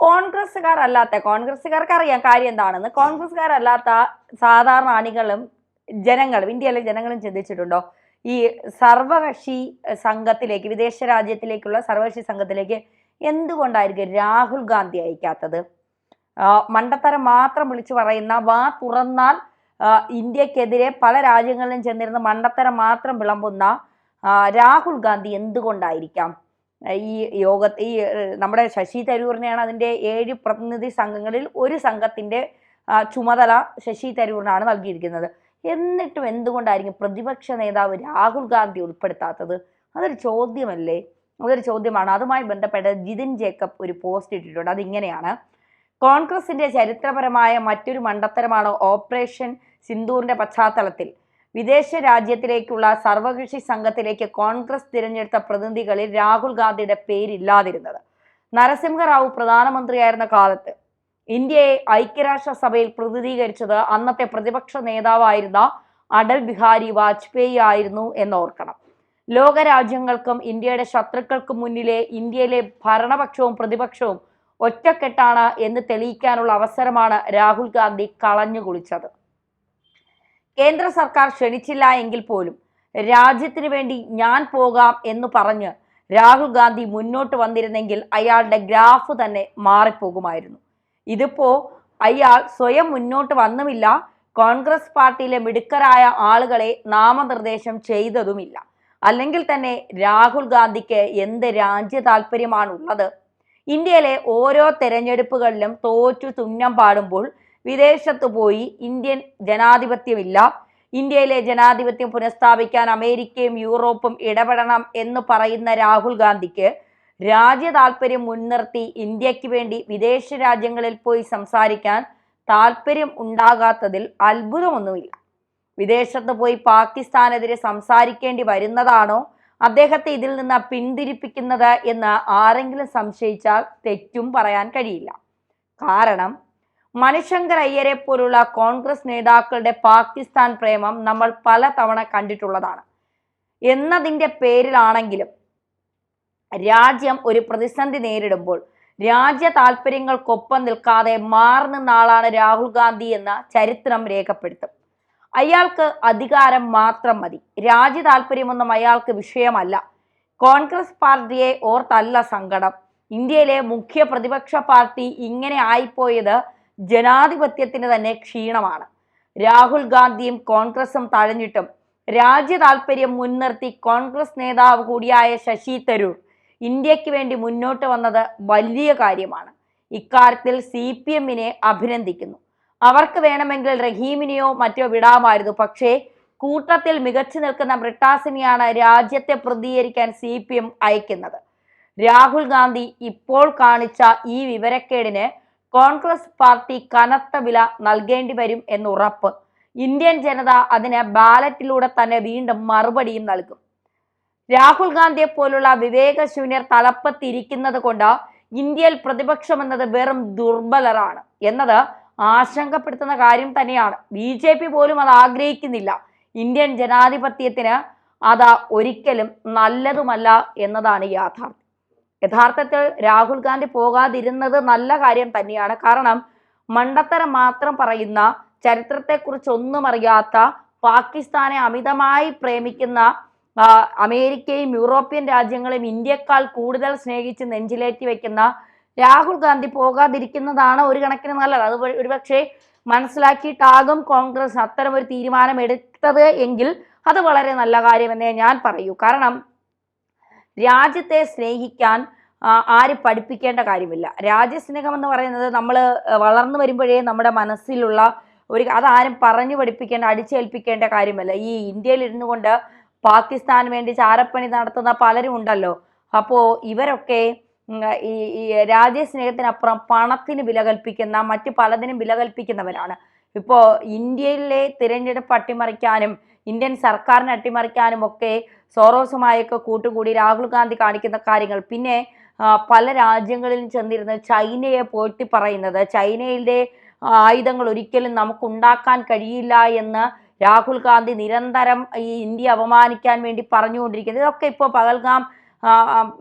കോൺഗ്രസ്സുകാർക്ക് അറിയാം കാര്യം എന്താണെന്ന്. കോൺഗ്രസ്സുകാരല്ലാത്ത സാധാരണ അണികളും ജനങ്ങളും ഇന്ത്യയിലെ ജനങ്ങളും ചിന്തിച്ചിട്ടുണ്ടോ ഈ സർവകക്ഷി സംഘത്തിലേക്ക്, വിദേശ രാജ്യത്തിലേക്കുള്ള സർവകക്ഷി സംഘത്തിലേക്ക് എന്തുകൊണ്ടായിരിക്കും രാഹുൽ ഗാന്ധി അയക്കാത്തത്? മണ്ടത്തരം മാത്രം വിളിച്ചു പറയുന്ന, വാ തുറന്നാൽ ഇന്ത്യക്കെതിരെ പല രാജ്യങ്ങളിലും ചെന്നിരുന്ന മണ്ടത്തരം മാത്രം വിളമ്പുന്ന രാഹുൽ ഗാന്ധി എന്തുകൊണ്ടായിരിക്കാം ഈ നമ്മുടെ ശശി തരൂരിനെയാണ് അതിൻ്റെ 7 പ്രതിനിധി സംഘങ്ങളിൽ ഒരു സംഘത്തിന്റെ ചുമതല ശശി തരൂരിനാണ് നൽകിയിരിക്കുന്നത്. എന്നിട്ടും എന്തുകൊണ്ടായിരിക്കും പ്രതിപക്ഷ നേതാവ് രാഹുൽ ഗാന്ധി ഉൾപ്പെടുത്താത്തത്? അതൊരു ചോദ്യമല്ലേ? അതൊരു ചോദ്യമാണ്. അതുമായി ബന്ധപ്പെട്ട് ജിതിൻ ജേക്കബ് ഒരു പോസ്റ്റ് ഇട്ടിട്ടുണ്ട്. അതിങ്ങനെയാണ്: കോൺഗ്രസിന്റെ ചരിത്രപരമായ മറ്റൊരു മണ്ടത്തരമാണ് ഓപ്പറേഷൻ സിന്ദൂറിന്റെ പശ്ചാത്തലത്തിൽ വിദേശ രാജ്യത്തിലേക്കുള്ള സർവകക്ഷി സംഘത്തിലേക്ക് കോൺഗ്രസ് തിരഞ്ഞെടുത്ത പ്രതിനിധികളിൽ രാഹുൽ ഗാന്ധിയുടെ പേരില്ലാതിരുന്നത്. നരസിംഹറാവു പ്രധാനമന്ത്രിയായിരുന്ന കാലത്ത് ഇന്ത്യയെ ഐക്യരാഷ്ട്രസഭയിൽ പ്രതിനിധീകരിച്ചത് അന്നത്തെ പ്രതിപക്ഷ നേതാവായിരുന്ന അടൽ ബിഹാരി വാജ്പേയി ആയിരുന്നു എന്നോർക്കണം. ലോകരാജ്യങ്ങൾക്കും ഇന്ത്യയുടെ ശത്രുക്കൾക്കും മുന്നിലെ ഇന്ത്യയിലെ ഭരണപക്ഷവും പ്രതിപക്ഷവും ഒറ്റക്കെട്ടാണ് എന്ന് തെളിയിക്കാനുള്ള അവസരമാണ് രാഹുൽ ഗാന്ധി കളഞ്ഞുകുളിച്ചത്. കേന്ദ്ര സർക്കാർ ക്ഷണിച്ചില്ല എങ്കിൽ പോലും രാജ്യത്തിന് വേണ്ടി ഞാൻ പോകാം എന്ന് പറഞ്ഞ് രാഹുൽ ഗാന്ധി മുന്നോട്ട് വന്നിരുന്നെങ്കിൽ അയാളുടെ ഗ്രാഫ് തന്നെ മാറിപ്പോകുമായിരുന്നു. ഇതിപ്പോ അയാൾ സ്വയം മുന്നോട്ട് വന്നുമില്ല, കോൺഗ്രസ് പാർട്ടിയിലെ മിടുക്കരായ ആളുകളെ നാമനിർദ്ദേശം ചെയ്തതുമില്ല. അല്ലെങ്കിൽ തന്നെ രാഹുൽ ഗാന്ധിക്ക് എന്ത് രാജ്യ താല്പര്യമാണുള്ളത്? ഇന്ത്യയിലെ ഓരോ തെരഞ്ഞെടുപ്പുകളിലും തോറ്റു തുന്നം പാടുമ്പോൾ വിദേശത്ത് പോയി ഇന്ത്യൻ ജനാധിപത്യമില്ല, ഇന്ത്യയിലെ ജനാധിപത്യം പുനഃസ്ഥാപിക്കാൻ അമേരിക്കയും യൂറോപ്പും ഇടപെടണം എന്ന് പറയുന്ന രാഹുൽ ഗാന്ധിക്ക് രാജ്യ താല്പര്യം മുൻനിർത്തി ഇന്ത്യക്ക് വേണ്ടി വിദേശ രാജ്യങ്ങളിൽ പോയി സംസാരിക്കാൻ താല്പര്യം ഉണ്ടാകാത്തതിൽ അത്ഭുതമൊന്നുമില്ല. വിദേശത്ത് പോയി പാകിസ്ഥാനെതിരെ സംസാരിക്കേണ്ടി വരുന്നതാണോ അദ്ദേഹത്തെ ഇതിൽ നിന്ന് പിന്തിരിപ്പിക്കുന്നത് എന്ന് ആരെങ്കിലും സംശയിച്ചാൽ തെറ്റും പറയാൻ കഴിയില്ല. കാരണം മണിശങ്കർ അയ്യരെ പോലുള്ള കോൺഗ്രസ് നേതാക്കളുടെ പാകിസ്ഥാൻ പ്രേമം നമ്മൾ പല തവണ കണ്ടിട്ടുള്ളതാണ്. എന്നതിൻ്റെ പേരിലാണെങ്കിലും രാജ്യം ഒരു പ്രതിസന്ധി നേരിടുമ്പോൾ രാജ്യ താല്പര്യങ്ങൾക്കൊപ്പം നിൽക്കാതെ മാറി നിന്ന ആളാണ് രാഹുൽ ഗാന്ധി എന്ന ചരിത്രം രേഖപ്പെടുത്തും. അയാൾക്ക് അധികാരം മാത്രം മതി, രാജ്യ താല്പര്യമൊന്നും അയാൾക്ക് വിഷയമല്ല. കോൺഗ്രസ് പാർട്ടിയെ ഓർത്തല്ല സങ്കടം. ഇന്ത്യയിലെ മുഖ്യ പ്രതിപക്ഷ പാർട്ടി ഇങ്ങനെ ആയിപ്പോയത് ജനാധിപത്യത്തിന് തന്നെ ക്ഷീണമാണ്. രാഹുൽ ഗാന്ധിയും കോൺഗ്രസും തഴഞ്ഞിട്ടും രാജ്യ താല്പര്യം മുൻനിർത്തി കോൺഗ്രസ് നേതാവ് കൂടിയായ ശശി തരൂർ ഇന്ത്യക്ക് വേണ്ടി മുന്നോട്ട് വന്നത് വലിയ കാര്യമാണ്. ഇക്കാര്യത്തിൽ CPM-നെ അഭിനന്ദിക്കുന്നു. അവർക്ക് വേണമെങ്കിൽ റഹീമിനെയോ മറ്റോ വിടാമായിരുന്നു. പക്ഷേ കൂട്ടത്തിൽ മികച്ചു നിൽക്കുന്ന ബ്രിട്ടാസിനെയാണ് രാജ്യത്തെ പ്രതികരിക്കാൻ CPM അയക്കുന്നത്. രാഹുൽ ഗാന്ധി ഇപ്പോൾ കാണിച്ച ഈ വിവരക്കേടിന് കോൺഗ്രസ് പാർട്ടി കനത്ത വില നൽകേണ്ടി വരും എന്നുറപ്പ്. ഇന്ത്യൻ ജനത അതിന് ബാലറ്റിലൂടെ തന്നെ വീണ്ടും മറുപടിയും നൽകും. രാഹുൽ ഗാന്ധിയെ പോലുള്ള വിവേകശൂന്യർ തലപ്പത്തിരിക്കുന്നത് കൊണ്ട് ഇന്ത്യയിൽ പ്രതിപക്ഷം എന്നത് വെറും ദുർബലരാണ് എന്നത് ആശങ്കപ്പെടുത്തുന്ന കാര്യം തന്നെയാണ്. BJP പോലും അത് ആഗ്രഹിക്കുന്നില്ല. ഇന്ത്യൻ ജനാധിപത്യത്തിന് അത് ഒരിക്കലും നല്ലതുമല്ല എന്നതാണ് യാഥാർത്ഥ്യം. യഥാർത്ഥത്തിൽ രാഹുൽ ഗാന്ധി പോകാതിരുന്നത് നല്ല കാര്യം തന്നെയാണ്. കാരണം മണ്ടത്തരം മാത്രം പറയുന്ന, ചരിത്രത്തെക്കുറിച്ച് ഒന്നും അറിയാത്ത, പാകിസ്ഥാനെ അമിതമായി പ്രേമിക്കുന്ന, അമേരിക്കയും യൂറോപ്യൻ രാജ്യങ്ങളെയും ഇന്ത്യക്കാൾ കൂടുതൽ സ്നേഹിച്ച് നെഞ്ചിലേറ്റി വെക്കുന്ന രാഹുൽ ഗാന്ധി പോകാതിരിക്കുന്നതാണ് ഒരു കണക്കിന് നല്ലത്. അത് ഒരുപക്ഷെ മനസ്സിലാക്കിയിട്ടാകും കോൺഗ്രസ് അത്തരം ഒരു തീരുമാനം എടുത്തത് എങ്കിൽ അത് വളരെ നല്ല കാര്യമെന്നേ ഞാൻ പറയൂ. കാരണം രാജ്യത്തെ സ്നേഹിക്കാൻ ആരും പഠിപ്പിക്കേണ്ട കാര്യമില്ല. രാജ്യസ്നേഹം എന്ന് പറയുന്നത് നമ്മൾ വളർന്നു വരുമ്പോഴേ നമ്മുടെ മനസ്സിലുള്ള അതാരും പറഞ്ഞു പഠിപ്പിക്കേണ്ട, അടിച്ചേൽപ്പിക്കേണ്ട കാര്യമല്ല. ഈ ഇന്ത്യയിൽ ഇരുന്നു കൊണ്ട് പാകിസ്ഥാന് വേണ്ടി ചാരപ്പണി നടത്തുന്ന പലരും ഉണ്ടല്ലോ. അപ്പോൾ ഇവരൊക്കെ ഈ രാജ്യസ്നേഹത്തിനപ്പുറം പണത്തിന് വില കൽപ്പിക്കുന്ന, മറ്റു പലതിനും വില കൽപ്പിക്കുന്നവരാണ്. ഇപ്പോൾ ഇന്ത്യയിലെ തിരഞ്ഞെടുപ്പ് അട്ടിമറിക്കാനും ഇന്ത്യൻ സർക്കാരിനെ അട്ടിമറിക്കാനും ഒക്കെ സോറോസുമായൊക്കെ കൂട്ടുകൂടി രാഹുൽ ഗാന്ധി കാണിക്കുന്ന കാര്യങ്ങൾ, പിന്നെ പല രാജ്യങ്ങളിലും ചെന്നിരുന്ന് ചൈനയെ പോറ്റി പറയുന്നത്, ചൈനയിലെ ആയുധങ്ങൾ ഒരിക്കലും നമുക്ക് ഉണ്ടാക്കാൻ കഴിയില്ല എന്ന് രാഹുൽ ഗാന്ധി നിരന്തരം ഈ ഇന്ത്യ അപമാനിക്കാൻ വേണ്ടി പറഞ്ഞുകൊണ്ടിരിക്കുന്നത്, ഇതൊക്കെ ഇപ്പോൾ പഹൽഗാം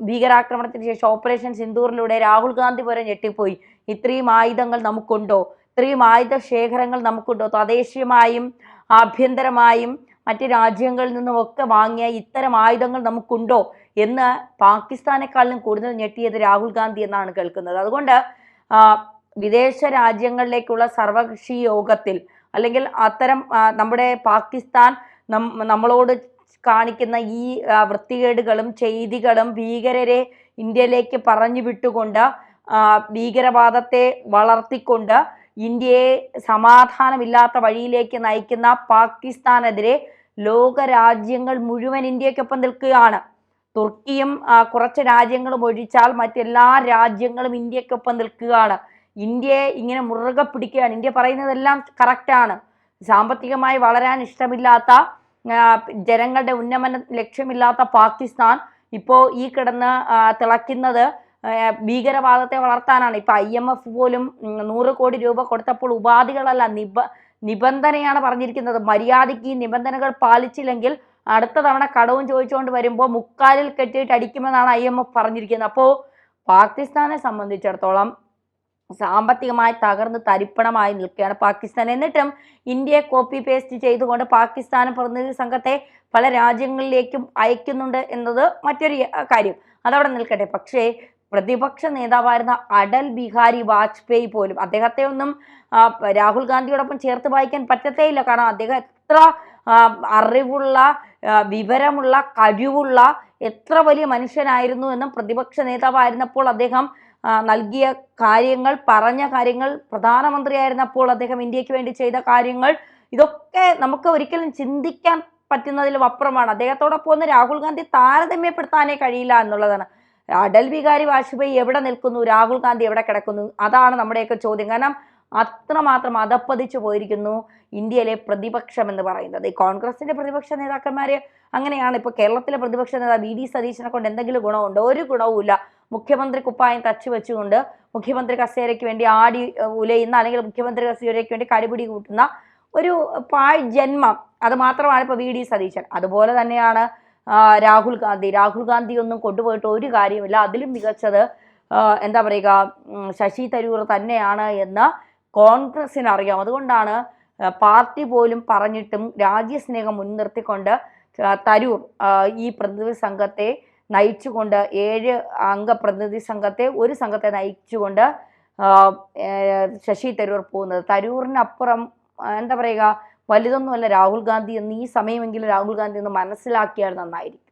ഭീകരാക്രമണത്തിന് ശേഷം ഓപ്പറേഷൻ സിന്ദൂറിലൂടെ രാഹുൽ ഗാന്ധി വരെ ഞെട്ടിപ്പോയി. ഇത്രയും ആയുധങ്ങൾ നമുക്കുണ്ടോ, ഇത്രയും ആയുധ ശേഖരങ്ങൾ നമുക്കുണ്ടോ, തദ്ദേശീയമായും ആഭ്യന്തരമായും മറ്റ് രാജ്യങ്ങളിൽ നിന്നുമൊക്കെ വാങ്ങിയ ഇത്തരം ആയുധങ്ങൾ നമുക്കുണ്ടോ എന്ന് പാകിസ്ഥാനെക്കാളിലും കൂടുതൽ ഞെട്ടിയത് രാഹുൽ ഗാന്ധി എന്നാണ് കേൾക്കുന്നത്. അതുകൊണ്ട് വിദേശ രാജ്യങ്ങളിലേക്കുള്ള സർവകക്ഷി യോഗത്തിൽ അല്ലെങ്കിൽ അത്തരം നമ്മുടെ പാകിസ്ഥാൻ നമ്മളോട് കാണിക്കുന്ന ഈ വൃത്തികേടുകളും ചെയ്തികളും ഭീകരരെ ഇന്ത്യയിലേക്ക് പറഞ്ഞു വിട്ടുകൊണ്ട് ഭീകരവാദത്തെ വളർത്തിക്കൊണ്ട് ഇന്ത്യയെ സമാധാനമില്ലാത്ത വഴിയിലേക്ക് നയിക്കുന്ന പാകിസ്ഥാനെതിരെ ലോകരാജ്യങ്ങൾ മുഴുവൻ ഇന്ത്യക്കൊപ്പം നിൽക്കുകയാണ്. തുർക്കിയും കുറച്ച് രാജ്യങ്ങളും ഒഴിച്ചാൽ മറ്റെല്ലാ രാജ്യങ്ങളും ഇന്ത്യക്കൊപ്പം നിൽക്കുകയാണ്. ഇന്ത്യയെ ഇങ്ങനെ മുറുകെ പിടിക്കുകയാണ്. ഇന്ത്യ പറയുന്നതെല്ലാം കറക്റ്റാണ്. സാമ്പത്തികമായി വളരാൻ ഇഷ്ടമില്ലാത്ത ജനങ്ങളുടെ ഉന്നമനം ലക്ഷ്യമില്ലാത്ത പാകിസ്ഥാൻ ഇപ്പോൾ ഈ കിടന്ന് തിളയ്ക്കുന്നത് ഭീകരവാദത്തെ വളർത്താനാണ്. ഇപ്പൊ IMF പോലും 100 കോടി രൂപ കൊടുത്തപ്പോൾ ഉപാധികളല്ല നിബന്ധനയാണ് പറഞ്ഞിരിക്കുന്നത്. മര്യാദയ്ക്ക് ഈ നിബന്ധനകൾ പാലിച്ചില്ലെങ്കിൽ അടുത്ത തവണ കടവും ചോദിച്ചുകൊണ്ട് വരുമ്പോൾ മുക്കാലിൽ കെട്ടിയിട്ട് അടിക്കുമെന്നാണ് IMF പറഞ്ഞിരിക്കുന്നത്. അപ്പോൾ പാകിസ്ഥാനെ സംബന്ധിച്ചിടത്തോളം സാമ്പത്തികമായി തകർന്ന് തരിപ്പണമായി നിൽക്കുകയാണ് പാകിസ്ഥാൻ. എന്നിട്ടും ഇന്ത്യയെ കോപ്പി പേസ്റ്റ് ചെയ്തുകൊണ്ട് പാകിസ്ഥാൻ പ്രതിനിധി സംഘത്തെ പല രാജ്യങ്ങളിലേക്കും അയക്കുന്നുണ്ട് എന്നത് മറ്റൊരു കാര്യം. അതവിടെ നിൽക്കട്ടെ. പക്ഷേ പ്രതിപക്ഷ നേതാവായിരുന്ന അടൽ ബിഹാരി വാജ്പേയി പോലും, അദ്ദേഹത്തെ ഒന്നും രാഹുൽ ഗാന്ധിയോടൊപ്പം ചേർത്ത് വായിക്കാൻ പറ്റത്തേയില്ല. കാരണം അദ്ദേഹം എത്ര അറിവുള്ള, വിവരമുള്ള, കഴിവുള്ള, എത്ര വലിയ മനുഷ്യനായിരുന്നു എന്നും പ്രതിപക്ഷ നേതാവായിരുന്നപ്പോൾ അദ്ദേഹം നൽകിയ കാര്യങ്ങൾ, പറഞ്ഞ കാര്യങ്ങൾ, പ്രധാനമന്ത്രിയായിരുന്നപ്പോൾ അദ്ദേഹം ഇന്ത്യക്ക് വേണ്ടി ചെയ്ത കാര്യങ്ങൾ, ഇതൊക്കെ നമുക്ക് ഒരിക്കലും ചിന്തിക്കാൻ പറ്റുന്നതിലും അപ്പുറമാണ്. അദ്ദേഹത്തോടൊപ്പം ഒന്ന് രാഹുൽ ഗാന്ധി താരതമ്യപ്പെടുത്താനേ കഴിയില്ല എന്നുള്ളതാണ്. അടൽ ബിഹാരി വാജ്പേയി എവിടെ നിൽക്കുന്നു, രാഹുൽ ഗാന്ധി എവിടെ കിടക്കുന്നു, അതാണ് നമ്മുടെയൊക്കെ ചോദ്യം. കാരണം അത്രമാത്രം അധപ്പതിച്ചു പോയിരിക്കുന്നു ഇന്ത്യയിലെ പ്രതിപക്ഷം എന്ന് പറയുന്നത്. ഈ കോൺഗ്രസിന്റെ പ്രതിപക്ഷ നേതാക്കന്മാര് അങ്ങനെയാണ്. ഇപ്പൊ കേരളത്തിലെ പ്രതിപക്ഷ നേതാവ് VD സതീശനെ കൊണ്ട് എന്തെങ്കിലും ഗുണമുണ്ടോ? ഒരു ഗുണവുമില്ല. മുഖ്യമന്ത്രി കുപ്പായം തച്ചു വെച്ചുകൊണ്ട് മുഖ്യമന്ത്രി കസേരയ്ക്ക് വേണ്ടി ആടി ഉലയുന്ന, അല്ലെങ്കിൽ മുഖ്യമന്ത്രി കസേരയ്ക്ക് വേണ്ടി കടിപിടി കൂട്ടുന്ന ഒരു പാഴ് ജന്മം. അത് മാത്രമാണ് ഇപ്പൊ VD സതീശൻ. അതുപോലെ തന്നെയാണ് രാഹുൽ ഗാന്ധി ഒന്നും കൊണ്ടുപോയിട്ട് ഒരു കാര്യമില്ല. അതിലും മികച്ചത് എന്താ പറയുക, ശശി തരൂർ തന്നെയാണ് എന്ന് കോൺഗ്രസിന് അറിയാം. അതുകൊണ്ടാണ് പാർട്ടി പോലും പറഞ്ഞിട്ടും രാജ്യസ്നേഹം മുൻനിർത്തിക്കൊണ്ട് തരൂർ ഈ പ്രതിനിധി സംഘത്തെ നയിച്ചുകൊണ്ട്, 7 അംഗ പ്രതിനിധി സംഘത്തെ, ഒരു സംഘത്തെ നയിച്ചുകൊണ്ട് ശശി തരൂർ പോകുന്നത്. തരൂറിനപ്പുറം എന്താ പറയുക, വലുതൊന്നുമല്ല രാഹുൽ ഗാന്ധി എന്ന് ഈ സമയമെങ്കിലും രാഹുൽ ഗാന്ധി ഒന്ന് മനസ്സിലാക്കിയാൽ നന്നായിരിക്കും.